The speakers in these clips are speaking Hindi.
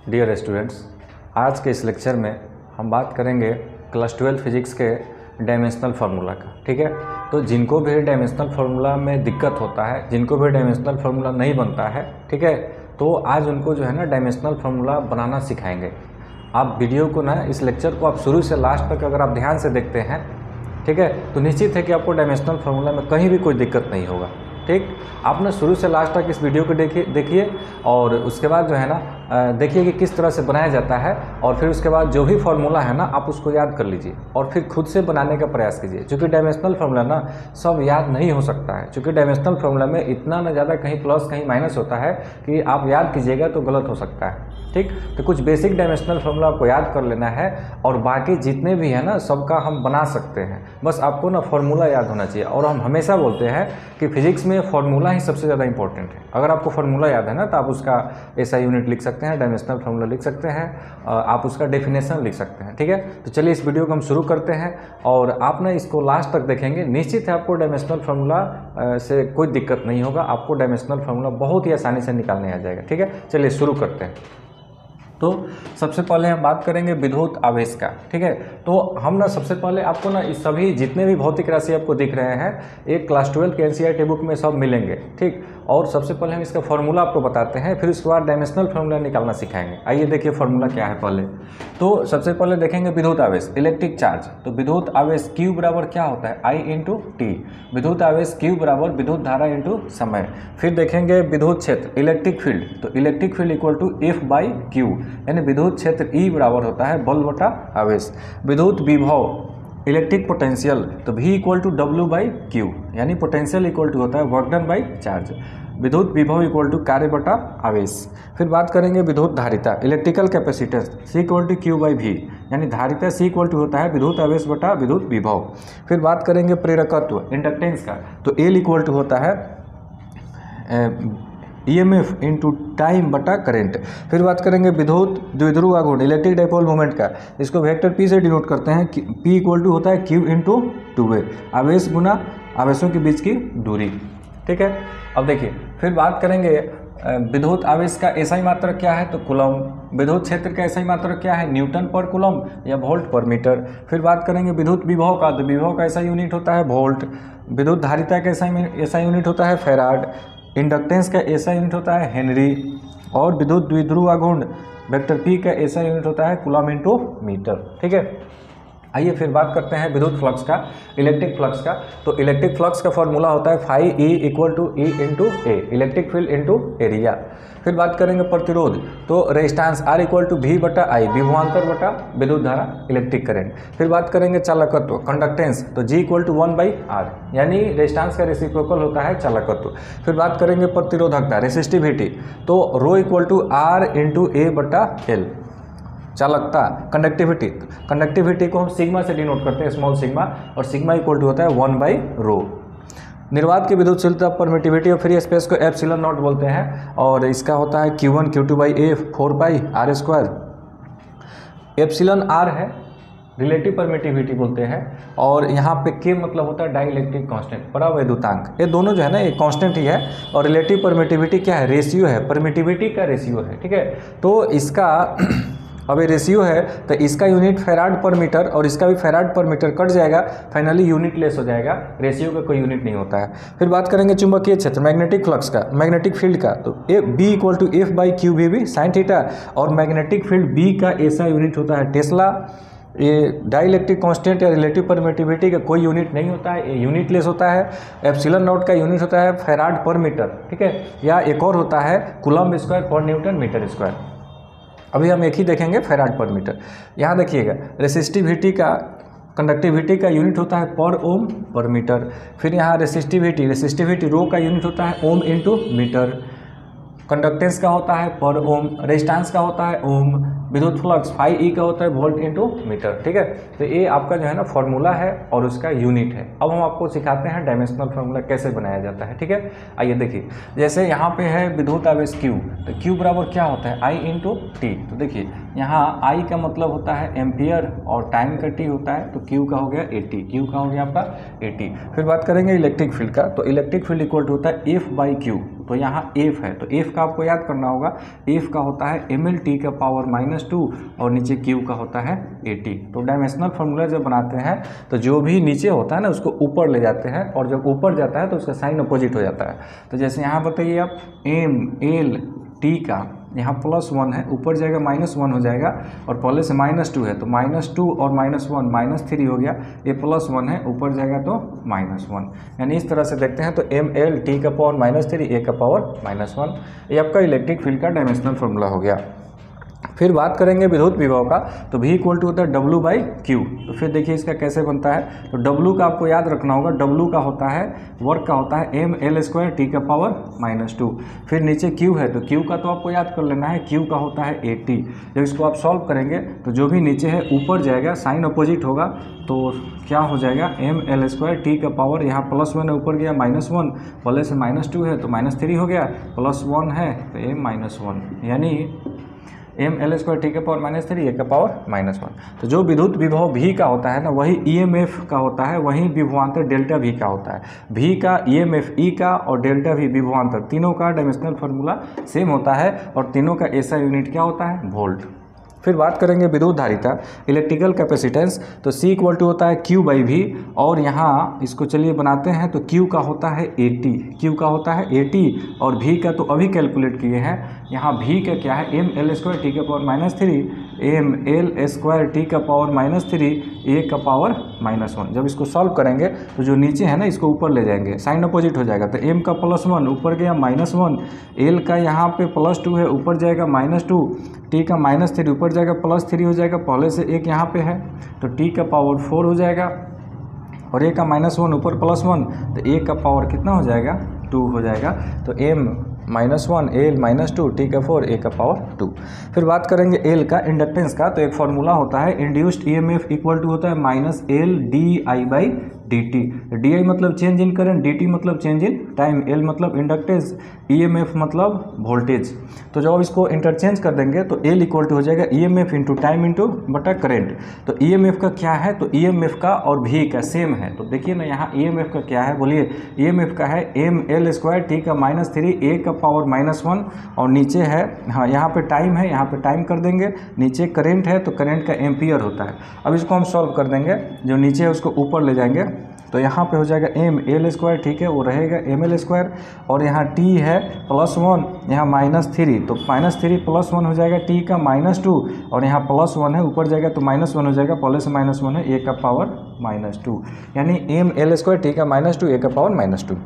डियर स्टूडेंट्स, आज के इस लेक्चर में हम बात करेंगे क्लास 12 फिजिक्स के डायमेंशनल फार्मूला का। ठीक है, तो जिनको भी डायमेंशनल फार्मूला में दिक्कत होता है, जिनको भी डायमेंशनल फार्मूला नहीं बनता है, ठीक है, तो आज उनको जो है ना डायमेंशनल फार्मूला बनाना सिखाएंगे। आप वीडियो को ना, इस लेक्चर को आप शुरू से लास्ट तक अगर आप ध्यान से देखते हैं, ठीक है, तो निश्चित है कि आपको डायमेंशनल फार्मूला में कहीं भी कोई दिक्कत नहीं होगा। ठीक, आप ना शुरू से लास्ट तक इस वीडियो को देखिए और उसके बाद जो है ना देखिए कि किस तरह से बनाया जाता है, और फिर उसके बाद जो भी फार्मूला है ना आप उसको याद कर लीजिए और फिर खुद से बनाने का प्रयास कीजिए। क्योंकि डायमेंशनल फार्मूला ना सब याद नहीं हो सकता है, क्योंकि डायमेंशनल फार्मूला में इतना ना ज़्यादा कहीं प्लस कहीं माइनस होता है कि आप याद कीजिएगा तो गलत हो सकता है। ठीक, तो कुछ बेसिक डायमेंशनल फार्मूला आपको याद कर लेना है और बाकी जितने भी है ना सबका हम बना सकते हैं। बस आपको ना फार्मूला याद होना चाहिए। और हम हमेशा बोलते हैं कि फिजिक्स में फार्मूला ही सबसे ज़्यादा इंपॉर्टेंट है। अगर आपको फार्मूला याद है ना तो आप उसका ऐसा यूनिट लिख सकते हैं, डायमेंशनल फार्मूला लिख सकते हैं, आप उसका डेफिनेशन लिख सकते हैं। ठीक है, तो चलिए इस वीडियो को हम शुरू करते हैं और आप ना इसको लास्ट तक देखेंगे। निश्चित है आपको डायमेंशनल फार्मूला से कोई दिक्कत नहीं होगा, आपको डायमेंशनल फार्मूला बहुत ही आसानी से निकालने आ जाएगा। ठीक है, चलिए शुरू करते हैं। तो सबसे पहले हम बात करेंगे विद्युत आवेश का। ठीक है, तो हम ना सबसे पहले आपको ना इस सभी जितने भी भौतिक राशि आपको दिख रहे हैं एक क्लास 12 के एनसीईआरटी बुक में सब मिलेंगे। ठीक, और सबसे पहले हम इसका फार्मूला आपको बताते हैं, फिर उसके बाद डायमेंशनल फार्मूला निकालना सिखाएंगे। आइए देखिए फार्मूला क्या है। पहले तो सबसे पहले देखेंगे विद्युत आवेश, इलेक्ट्रिक चार्ज। तो विद्युत आवेश Q बराबर क्या होता है, I इंटू टी। विद्युत आवेश Q बराबर विद्युत धारा इंटू समय। फिर देखेंगे विद्युत क्षेत्र, इलेक्ट्रिक फील्ड। तो electric field equal to F by Q, यानी विद्युत क्षेत्र E बराबर होता है बल बटा आवेश। विद्युत विभव, इलेक्ट्रिक पोटेंशियल, तो V equal to W by Q, यानी पोटेंशियल इक्वल टू होता है वर्क डन बाई चार्ज। विद्युत विभव इक्वल टू कार्य बटा आवेश। फिर बात करेंगे विद्युत धारिता, electrical capacitance C equal to Q by V, यानी धारिता C इक्वल टू होता है विद्युत आवेश बटा विद्युत विभव। फिर बात करेंगे प्रेरकत्व, इंडक्टेंस का। तो L इक्वल टू होता है EMF इंटू टाइम बटा करेंट। फिर बात करेंगे विद्युत द्विध्रुव आघूर्ण, इलेक्ट्रिक डाइपोल मोमेंट का। इसको वेक्टर P से डिनोट करते हैं। P इक्वल टू होता है Q इंटू 2A, आवेश गुना आवेशों के बीच की दूरी। ठीक है, अब देखिए फिर बात करेंगे विद्युत आवेश का एसआई मात्रक क्या है, तो कूलम। विद्युत क्षेत्र का एसआई मात्रक क्या है, न्यूटन पर कूलम या वोल्ट पर मीटर। फिर बात करेंगे विद्युत विभव का, तो विभव का एसआई यूनिट होता है वोल्ट। विद्युत धारिता का एसआई यूनिट होता है फैराड। इंडक्टेंस का एसआई यूनिट होता है हेनरी। और विद्युत द्विध्रुव आघूर्ण वेक्टर P का एसआई यूनिट होता है कूलम इंटू मीटर। ठीक है, आइए फिर बात करते हैं विद्युत फ्लक्स का, इलेक्ट्रिक फ्लक्स का। तो इलेक्ट्रिक फ्लक्स का फॉर्मूला होता है phi E equal to E into A, electric field into area. फिर बात करेंगे प्रतिरोध, तो resistance R equal to V बटा I, विभवांतर बटा विद्युत धारा, इलेक्ट्रिक करंट। फिर बात करेंगे चालकत्व, कंडक्टेंस, तो G equal to 1 by R, यानी रेजिस्टेंस का रेसिप्रोकल होता है चालकत्व। फिर बात करेंगे प्रतिरोधकता, रेसिस्टिविटी, तो rho equal to R into A बटा L। चालकता, कंडक्टिविटी, कंडक्टिविटी को हम सिग्मा से डिनोट करते हैं, स्मॉल सिग्मा, और सिग्मा इक्वल टू होता है 1 बाई रो। निर्वात की विद्युतशीलता, परमिटिविटी और फ्री स्पेस को एप्सिलॉन नॉट बोलते हैं, और इसका होता है Q1 Q2 by A 4 pi R square. Epsilon R है रिलेटिव परमिटिविटी बोलते हैं, और यहाँ पे K मतलब होता है डाई इलेक्ट्रिक कांस्टेंट, परावैद्युतांक। ये दोनों जो है ना ये कांस्टेंट ही है, और रिलेटिव परमिटिविटी क्या है, रेशियो है, परमिटिविटी का रेशियो है। ठीक है, तो इसका अब ये रेशियो है तो इसका यूनिट फैराड पर मीटर और इसका भी फैराड पर मीटर कट जाएगा, फाइनली यूनिट लेस हो जाएगा, रेशियो का कोई यूनिट नहीं होता है। फिर बात करेंगे चुंबकीय क्षेत्र, मैग्नेटिक फ्लक्स का, मैग्नेटिक फील्ड का। तो B equal to F by Q V sine theta, और मैग्नेटिक फील्ड B का ऐसा यूनिट होता है टेस्ला। ये डाई इलेक्ट्रिक कांस्टेंट या रिलेटिव परमिटिविटी का कोई यूनिट नहीं होता है, ये यूनिट लेस होता है। एप्सिलॉन नॉट का यूनिट होता है फैराड पर मीटर। ठीक है, या एक और होता है कूलम्ब स्क्वायर पर न्यूटन मीटर स्क्वायर। अभी हम एक ही देखेंगे फैराड पर मीटर। यहाँ देखिएगा रेसिस्टिविटी का, कंडक्टिविटी का यूनिट होता है पर ओम पर मीटर। फिर यहाँ रेसिस्टिविटी रो का यूनिट होता है ओम इंटू मीटर। कंडक्टेंस का होता है पर ओम, रेजिस्टेंस का होता है ओम, विद्युत फ्लक्स फाई ई का होता है वोल्ट इंटू मीटर, ठीक है। तो ये आपका जो है ना फॉर्मूला है और उसका यूनिट है। अब हम आपको सिखाते हैं डायमेंशनल फार्मूला कैसे बनाया जाता है, ठीक है। आइए देखिए, जैसे यहाँ पे है विद्युत आवेश Q, तो Q बराबर क्या होता है I इंटू टी। तो देखिए यहाँ I का मतलब होता है एम्पियर और टाइम का T होता है, तो Q का हो गया 80, Q का हो गया आपका 80। फिर बात करेंगे इलेक्ट्रिक फील्ड का, तो इलेक्ट्रिक फील्ड इक्वल टू होता है F बाई Q। तो यहाँ F है, तो F का आपको याद करना होगा, F का होता है ml/t का पावर -2 और नीचे Q का होता है 80। तो डायमेंशनल फार्मूला जब बनाते हैं तो जो भी नीचे होता है ना उसको ऊपर ले जाते हैं, और जब ऊपर जाता है तो उसका साइन अपोजिट हो जाता है। तो जैसे यहाँ बताइए आप ml/t का यहाँ +1 है, ऊपर जाएगा -1 हो जाएगा, और पहले से -2 है तो -2 और -1 -3 हो गया, ये +1 है, ऊपर जाएगा तो -1। यानी इस तरह से देखते हैं तो ml/t का पावर -3 a का पावर -1, ये आपका इलेक्ट्रिक फील्ड का डायमेंशनल फार्मूला हो गया। फिर बात करेंगे विद्युत विभव का, तो V इक्वल टू होता है W बाई Q। तो फिर देखिए इसका कैसे बनता है, तो W का आपको याद रखना होगा, W का होता है वर्क का होता है ml² का पावर -2। फिर नीचे Q है, तो Q का तो आपको याद कर लेना है, Q का होता है 80। जब इसको आप सॉल्व करेंगे तो जो भी नीचे है ऊपर जाएगा, साइन अपोजिट होगा, तो क्या हो जाएगा ml² का पावर, यहाँ +1 है ऊपर गया -1, पहले से -2 है तो -3 हो गया, +1 है तो ये -1, यानी ml² का पावर -3 a का पावर -1। तो जो विद्युत विभव V का होता है ना वही EMF का होता है, वही विभवांतर डेल्टा V का होता है। V का EMF E का और डेल्टा V विभवांतर, तीनों का डायमेंशनल फार्मूला सेम होता है, और तीनों का ऐसा यूनिट क्या होता है, वोल्ट। फिर बात करेंगे विद्युत धारिता, इलेक्ट्रिकल कैपेसिटेंस, तो C इक्वल टू होता है Q बाई V, और यहाँ इसको चलिए बनाते हैं, तो Q का होता है 80, Q का होता है 80, और V का तो अभी कैलकुलेट किए हैं, यहाँ V का क्या है ml² का पावर -3, ml² का पावर -3 a का पावर -1। जब इसको सॉल्व करेंगे तो जो नीचे है ना इसको ऊपर ले जाएंगे, साइन अपोजिट हो जाएगा, तो m का +1 ऊपर गया -1, l का यहाँ पे +2 है ऊपर जाएगा -2, t का -3 ऊपर जाएगा +3 हो जाएगा, पहले से एक यहाँ पे है तो t का पावर 4 हो जाएगा, और a का -1 ऊपर +1 तो a का पावर कितना हो जाएगा 2 हो जाएगा। तो m -1 l -2 t का 4 a का पावर 2। फिर बात करेंगे l का इंडक्टेंस का, तो एक फॉर्मूला होता है इंड्यूस्ड EMF इक्वल टू होता है -L di/dt। di मतलब चेंज इन करंट, dt मतलब चेंज इन टाइम, l मतलब इंडक्टेंस, EMF मतलब वोल्टेज। तो जब इसको इंटरचेंज कर देंगे तो l इक्वल टू हो जाएगा EMF इंटू टाइम इंटू बटा करंट। तो EMF का क्या है, तो EMF का और V का सेम है, तो देखिए ना यहाँ EMF का क्या है, बोलिए EMF का है ml² का -3 a का पावर -1, और नीचे है, हाँ यहाँ पे टाइम है, यहाँ पे टाइम कर देंगे, नीचे करंट है तो करंट का एम्पियर होता है। अब इसको हम सॉल्व कर देंगे, जो नीचे है उसको ऊपर ले जाएंगे, तो यहाँ पे हो जाएगा ml², ठीक है, वो रहेगा ml², और यहाँ t है +1, यहाँ -3, तो -3 +1 हो जाएगा, t का -2, और यहाँ +1 है ऊपर जाएगा तो -1 हो जाएगा, पहले से -1 है, a का पावर -2, यानी ml² t का -2 a का पावर -2।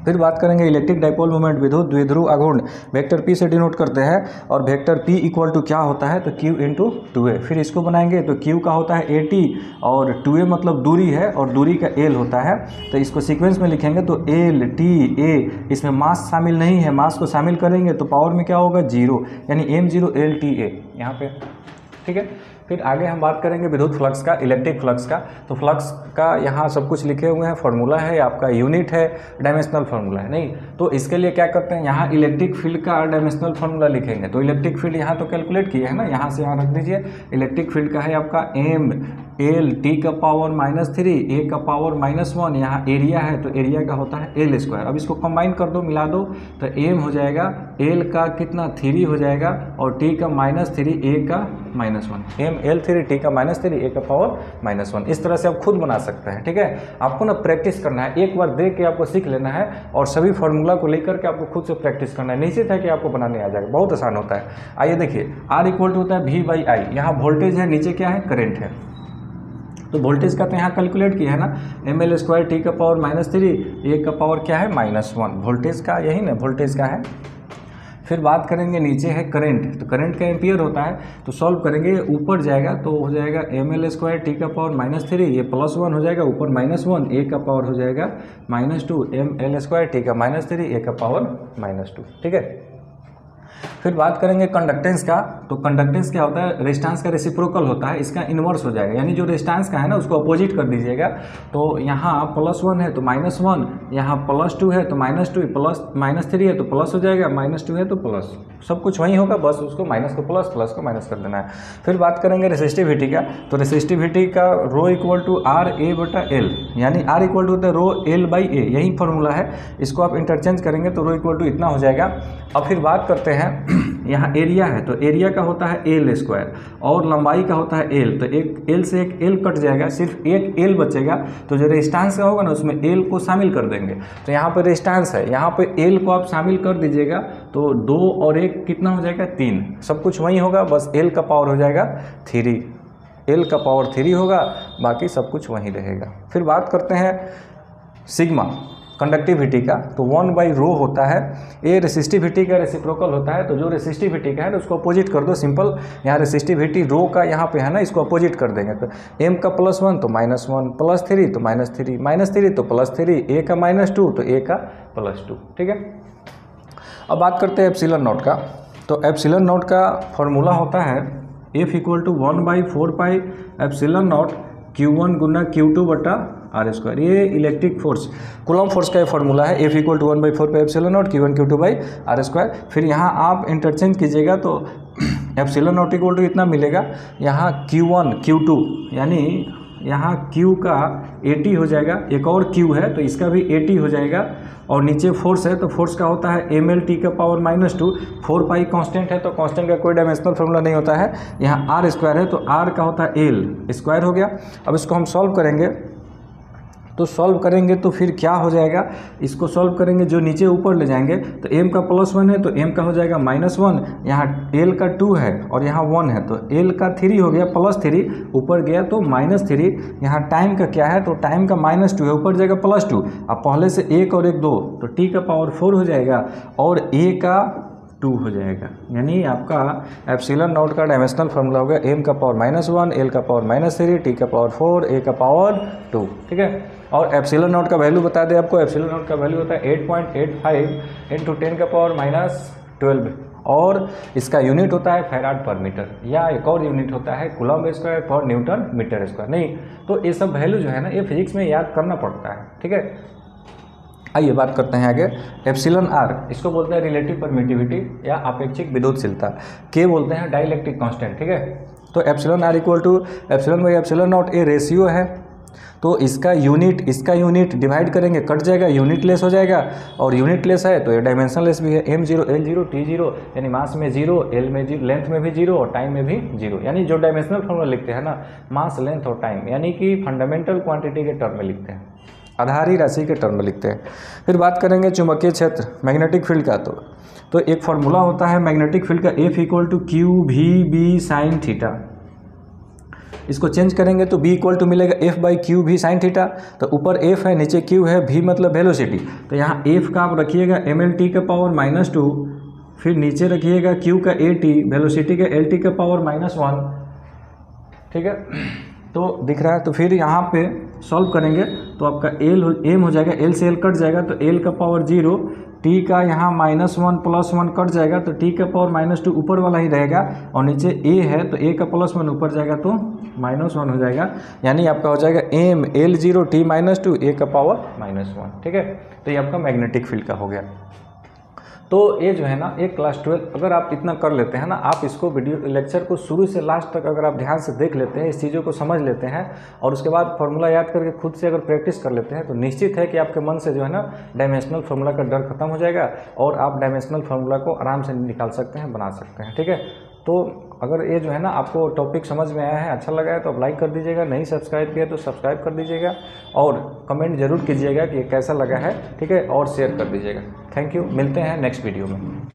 फिर बात करेंगे इलेक्ट्रिक डाइपोल मोमेंट, विद्युत द्विध्रुव आघूर्ण वेक्टर P से डिनोट करते हैं, और वेक्टर P इक्वल टू क्या होता है, तो Q इंटू 2a। फिर इसको बनाएंगे तो Q का होता है 80, और 2a मतलब दूरी है, और दूरी का L होता है, तो इसको सीक्वेंस में लिखेंगे तो L T A, इसमें मास शामिल नहीं है, मास को शामिल करेंगे तो पावर में क्या होगा 0, यानी m0 L T A यहाँ पे, ठीक है। फिर आगे हम बात करेंगे विद्युत फ्लक्स का, इलेक्ट्रिक फ्लक्स का, तो फ्लक्स का यहाँ सब कुछ लिखे हुए हैं, फार्मूला है आपका, यूनिट है, डायमेंशनल फार्मूला है, नहीं तो इसके लिए क्या करते हैं, यहाँ इलेक्ट्रिक फील्ड का डायमेंशनल फार्मूला लिखेंगे, तो इलेक्ट्रिक फील्ड यहाँ तो कैलकुलेट किए है ना, यहाँ से यहाँ रख दीजिए, इलेक्ट्रिक फील्ड का है आपका ml t का पावर -3 a का पावर -1, यहाँ एरिया है तो एरिया का होता है l²। अब इसको कंबाइन कर दो, मिला दो, तो m हो जाएगा l का कितना 3 हो जाएगा, और t का -3 a का -1, ml3 t का -3 a का पावर -1। इस तरह से आप खुद बना सकते हैं, ठीक है। आपको ना प्रैक्टिस करना है, एक बार देख के आपको सीख लेना है, और सभी फार्मूला को लेकर के आपको खुद से प्रैक्टिस करना है, निश्चित है कि आपको बनाने आ जाएगा, बहुत आसान होता है। आइए देखिए, R इक्वल टू होता है V/I, यहाँ वोल्टेज है, नीचे क्या है, करंट है, तो वोल्टेज का तो यहाँ कैलकुलेट किया है ना, ml² t का पावर -3 a का पावर क्या है -1, वोल्टेज का यही ना, वोल्टेज का है। फिर बात करेंगे नीचे है करंट, तो करंट का एम्पियर होता है, तो सॉल्व करेंगे, ऊपर जाएगा तो हो जाएगा ml² t का पावर -3, ये +1 हो जाएगा, ऊपर -1 a का पावर हो जाएगा -2, ml² t का -3 a का पावर -2, ठीक है। फिर बात करेंगे कंडक्टेंस का। तो कंडक्टेंस क्या होता है, रेजिस्टेंस का रेसिप्रोकल होता है, इसका इन्वर्स हो जाएगा, यानी जो रेजिस्टेंस का है ना उसको अपोजिट कर दीजिएगा। तो यहाँ +1 है तो -1, यहाँ +2 है तो -2, -3 है तो प्लस हो जाएगा, -2 है तो प्लस, सब कुछ वही होगा, बस उसको माइनस को प्लस, प्लस को माइनस कर देना है। फिर बात करेंगे रेसिस्टिविटी का। तो रेसिस्टिविटी का ρ = RA/L, यानी R = होता है ρL/A, यही फॉर्मूला है। इसको आप इंटरचेंज करेंगे तो ρ = इतना हो जाएगा। अब फिर बात करते हैं यहाँ एरिया है, तो एरिया का होता है L² और लंबाई का होता है L। तो एक L से एक L कट जाएगा, सिर्फ एक L बचेगा। तो जो रेजिस्टेंस का होगा ना उसमें L को शामिल कर देंगे। तो यहाँ पर रेजिस्टेंस है, यहाँ पे L को आप शामिल कर दीजिएगा, तो 2 और 1 कितना हो जाएगा 3, सब कुछ वही होगा, बस L का पावर हो जाएगा 3, L का पावर 3 होगा, बाकी सब कुछ वही रहेगा। फिर बात करते हैं सिग्मा कंडक्टिविटी का। तो 1/ρ होता है, ये रेसिस्टिविटी का रेसिप्रोकल होता है। तो जो रेसिस्टिविटी का है ना उसको अपोजिट कर दो, सिंपल। यहाँ रेसिस्टिविटी ρ का यहाँ पे है ना, इसको अपोजिट कर देंगे। तो m का +1 तो -1, +3 तो -3, -3 तो +3, a का -2 तो a का +2, ठीक है। अब बात करते हैं एप्सिलॉन नॉट का। तो एप्सिलॉन नॉट का फॉर्मूला होता है F = 1/4π epsilon naught Q1 × Q2/r²। ये इलेक्ट्रिक फोर्स, कूलॉम फोर्स का ये फॉर्मूला है। F = 1/4π epsilon naught Q1 Q2/r²। फिर यहाँ आप इंटरचेंज कीजिएगा तो एप्सिलॉन नॉट = इतना मिलेगा। यहाँ Q1 Q2 यानी यहाँ Q का 80 हो जाएगा, एक और Q है तो इसका भी 80 हो जाएगा, और नीचे फोर्स है तो फोर्स का होता है mL/2। 4π कांस्टेंट है तो कांस्टेंट का कोई डायमेंशनल फॉर्मूला नहीं होता है। यहाँ r² है तो r का होता है L² हो गया। अब इसको हम सॉल्व करेंगे, तो सॉल्व करेंगे तो फिर क्या हो जाएगा, इसको सॉल्व करेंगे जो नीचे ऊपर ले जाएंगे। तो m का +1 है तो m का हो जाएगा -1, यहाँ l का 2 है और यहाँ 1 है तो l का 3 हो गया, +3 ऊपर गया तो -3। यहाँ टाइम का क्या है, तो टाइम का -2 है, ऊपर जाएगा +2। अब पहले से 1 और 1 2 तो t का पावर 4 हो जाएगा और a का 2 हो जाएगा। यानी आपका एप्सिलॉन नॉट का डायमेंशनल फॉर्मूला हो गया m का पावर -1, l का पावर -3, t का पावर 4, a का पावर 2, ठीक है। और एप्सिलॉन नॉट का वैल्यू बता दें आपको, एप्सिलॉन नॉट का वैल्यू होता है 8.85 × 10⁻12 और इसका यूनिट होता है Fm/m, या एक और यूनिट होता है Coulomb/N/m²। नहीं तो ये सब वैल्यू जो है ना ये फिजिक्स में याद करना पड़ता है, ठीक है। आइए बात करते हैं आगे। एप्सिलॉन r इसको बोलते हैं रिलेटिव परमिटिविटी या अपेक्षिक विद्युतशीलता, के बोलते हैं डाइलेक्ट्रिक कांस्टेंट, ठीक है। तो epsilon r = epsilon not, A ratio है तो इसका यूनिट डिवाइड करेंगे, कट जाएगा, यूनिट लेस हो जाएगा, और यूनिट लेस है तो ये डायमेंशन लेस भी है। m0 l0 t0 यानी मास में 0, l में 0, लेंथ में भी 0 और टाइम में भी 0, यानी जो डायमेंशनल फॉर्मूला लिखते हैं ना, मास, लेंथ और टाइम, यानी कि फंडामेंटल क्वांटिटी के टर्म में लिखते हैं, आधारी राशि के टर्म में लिखते हैं। फिर बात करेंगे चुंबकीय क्षेत्र मैग्नेटिक फील्ड का। तो एक फार्मूला होता है मैग्नेटिक फील्ड का F = QVB sin θ। इसको चेंज करेंगे तो B = मिलेगा F/QV sin θ। तो ऊपर F है, नीचे Q है, V मतलब वेलोसिटी। तो यहाँ F का आप रखिएगा mL/2, फिर नीचे रखिएगा Q का AT, वेलोसिटी का LT/-1, ठीक है। तो दिख रहा है। तो फिर यहाँ पे सॉल्व करेंगे तो आपका m हो जाएगा, l से l कट जाएगा तो l का पावर 0, t का यहाँ -1 +1 कट जाएगा तो t का पावर -2 ऊपर वाला ही रहेगा, और नीचे a है तो a का +1 ऊपर जाएगा तो -1 हो जाएगा। यानी आपका हो जाएगा m L0 t -2 a का पावर -1, ठीक है। तो ये आपका मैग्नेटिक फील्ड का हो गया। तो ये जो है ना एक क्लास 12 अगर आप इतना कर लेते हैं ना, आप इसको वीडियो लेक्चर को शुरू से लास्ट तक अगर आप ध्यान से देख लेते हैं, इस चीज़ों को समझ लेते हैं और उसके बाद फार्मूला याद करके खुद से अगर प्रैक्टिस कर लेते हैं, तो निश्चित है कि आपके मन से जो है ना डायमेंशनल फार्मूला का डर खत्म हो जाएगा और आप डायमेंशनल फार्मूला को आराम से निकाल सकते हैं, बना सकते हैं, ठीक है। तो अगर ये जो है ना आपको टॉपिक समझ में आया है, अच्छा लगा है तो आप लाइक कर दीजिएगा, नहीं सब्सक्राइब किया तो सब्सक्राइब कर दीजिएगा और कमेंट जरूर कीजिएगा कि कैसा लगा है, ठीक है, और शेयर कर दीजिएगा। थैंक यू, मिलते हैं नेक्स्ट वीडियो में।